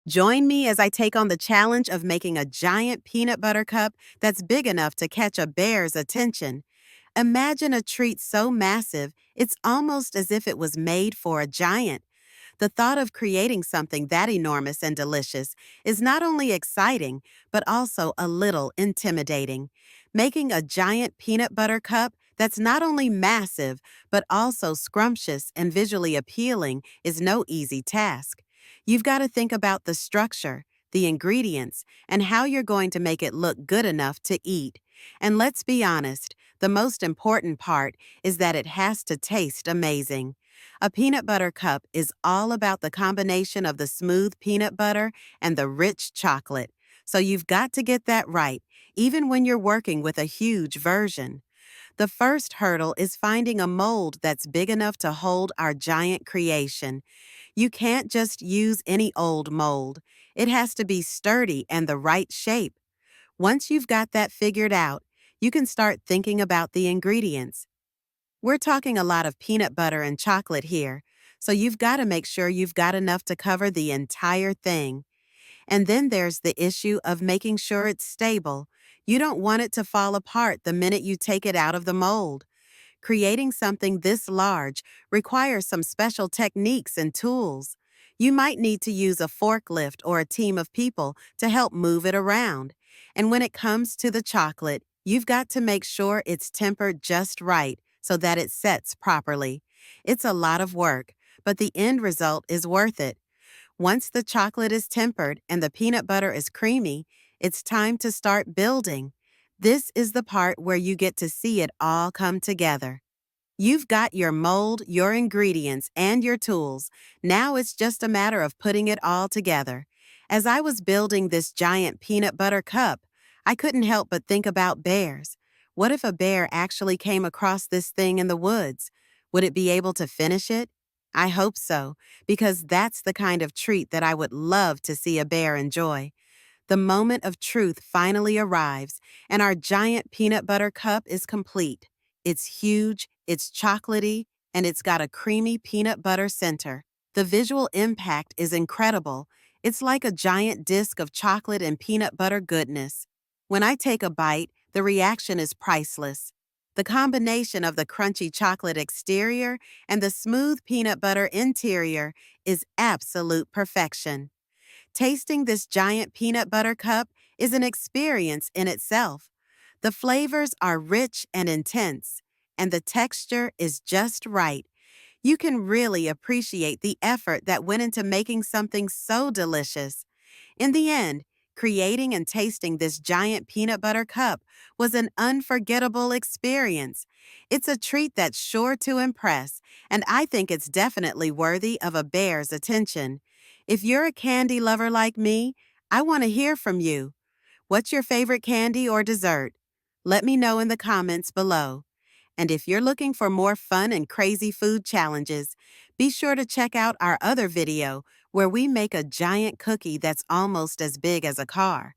Join me as I take on the challenge of making a giant peanut butter cup that's big enough to catch a bear's attention. Imagine a treat so massive, it's almost as if it was made for a giant. The thought of creating something that enormous and delicious is not only exciting, but also a little intimidating. Making a giant peanut butter cup that's not only massive, but also scrumptious and visually appealing is no easy task. You've got to think about the structure, the ingredients, and how you're going to make it look good enough to eat. And let's be honest, the most important part is that it has to taste amazing. A peanut butter cup is all about the combination of the smooth peanut butter and the rich chocolate. So you've got to get that right, even when you're working with a huge version. The first hurdle is finding a mold that's big enough to hold our giant creation. You can't just use any old mold. It has to be sturdy and the right shape. Once you've got that figured out, you can start thinking about the ingredients. We're talking a lot of peanut butter and chocolate here, so you've got to make sure you've got enough to cover the entire thing. And then there's the issue of making sure it's stable. You don't want it to fall apart the minute you take it out of the mold. Creating something this large requires some special techniques and tools. You might need to use a forklift or a team of people to help move it around. And when it comes to the chocolate, you've got to make sure it's tempered just right so that it sets properly. It's a lot of work, but the end result is worth it. Once the chocolate is tempered and the peanut butter is creamy, it's time to start building. This is the part where you get to see it all come together. You've got your mold, your ingredients, and your tools. Now it's just a matter of putting it all together. As I was building this giant peanut butter cup, I couldn't help but think about bears. What if a bear actually came across this thing in the woods? Would it be able to finish it? I hope so, because that's the kind of treat that I would love to see a bear enjoy. The moment of truth finally arrives, and our giant peanut butter cup is complete. It's huge, it's chocolatey, and it's got a creamy peanut butter center. The visual impact is incredible. It's like a giant disc of chocolate and peanut butter goodness. When I take a bite, the reaction is priceless. The combination of the crunchy chocolate exterior and the smooth peanut butter interior is absolute perfection. Tasting this giant peanut butter cup is an experience in itself. The flavors are rich and intense, and the texture is just right. You can really appreciate the effort that went into making something so delicious. In the end, creating and tasting this giant peanut butter cup was an unforgettable experience. It's a treat that's sure to impress, and I think it's definitely worthy of a bear's attention. If you're a candy lover like me, I want to hear from you. What's your favorite candy or dessert? Let me know in the comments below. And if you're looking for more fun and crazy food challenges, be sure to check out our other video where we make a giant cookie that's almost as big as a car.